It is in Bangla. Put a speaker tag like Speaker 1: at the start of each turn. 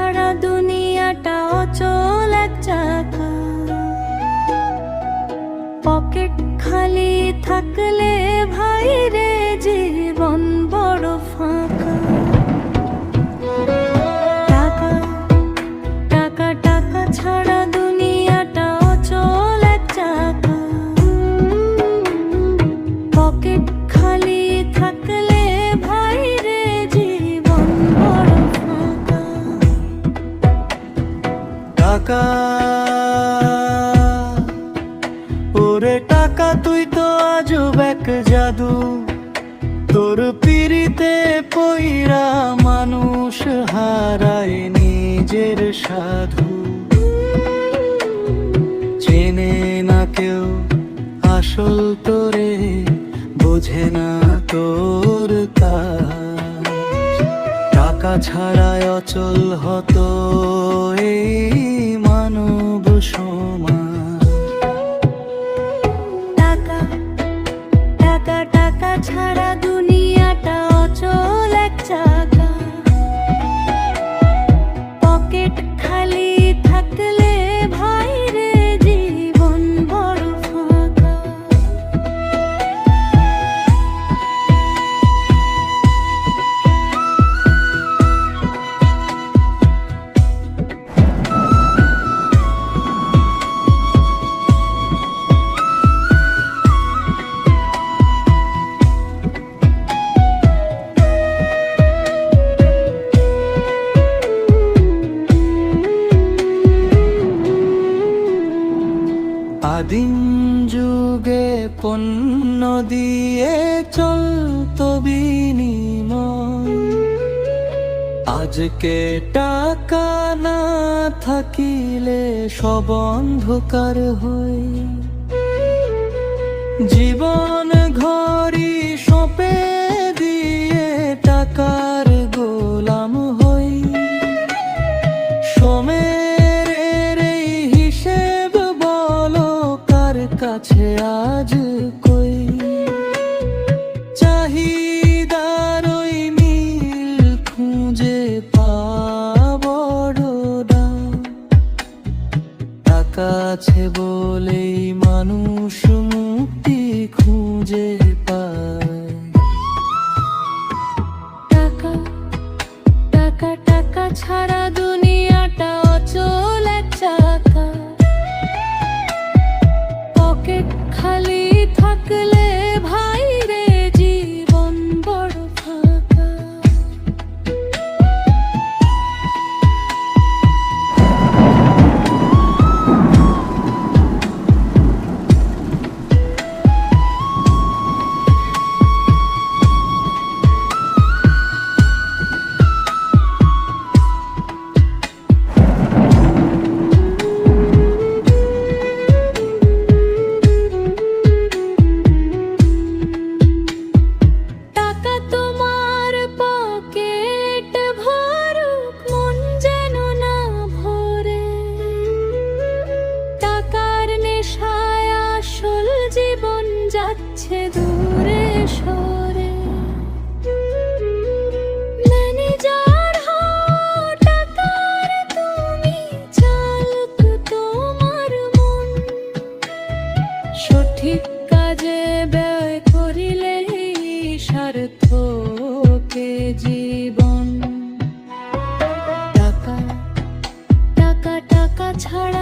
Speaker 1: ছাড়া দুনিয়াটা অচল এক চাকা। পকেট খালি থাকলে ভাই রে জীবন বড় ফাঁকা। টাকা টাকা টাকা ছাড়া দুনিয়াটা অচল এক চাকা। পকেট খালি থাকলে ভাই রে জীবন বড় ফাঁকা।
Speaker 2: টাকা ওরে টাকা তুই তো আজব এক জাদু। তোর পিরিতে পইরা মানুষ হারায় নিজের সাধু। চেনে না কেউ আসল তোরে, বোঝে না তোর কাজ। টাকা ছাড়াই অচল হতো এই মানব সমাজ।
Speaker 1: টাকা টাকা টাকা ছাড়া দুনিয়াটা অচল এক চাকা। পকেট খালি থাকলে ভাই রে জীবন বড় ফাঁকা।
Speaker 2: আদিম যুগে পণ্য দিয়ে চলতো বিনিময়। আজকে টাকা না থাকিলে সব অন্ধকার হয়। জীবন ঘড়ি সঁপে দিয়ে টাকার গোলাম হই। সময়ের এই হিসেব বলো কার কাছে আজ কই। চাহিদার ওই মিল খুঁজে পাওয়া বড় দাম। টাকা আছে বলেই মানুষ মুক্তি খুঁজে পায়।
Speaker 1: টাকা টাকা টাকা ছাড়া দুনিয়াটা অচল এক চাকা। পকেট খালি থাকলে ভাই রে জীবন বড় ফাঁকা। টাকা তোমার পকেট ভরুক মন যেন না ভরে। টাকার নেশায় আসল জীবন যাচ্ছে দূরে সরে। ম্যানেজার হও টাকার তুমি, চালক তোমার মন। সঠিক কাজে ব্যয় করিলে সার্থকে জীবন। টাকা টাকা টাকা ছাড়া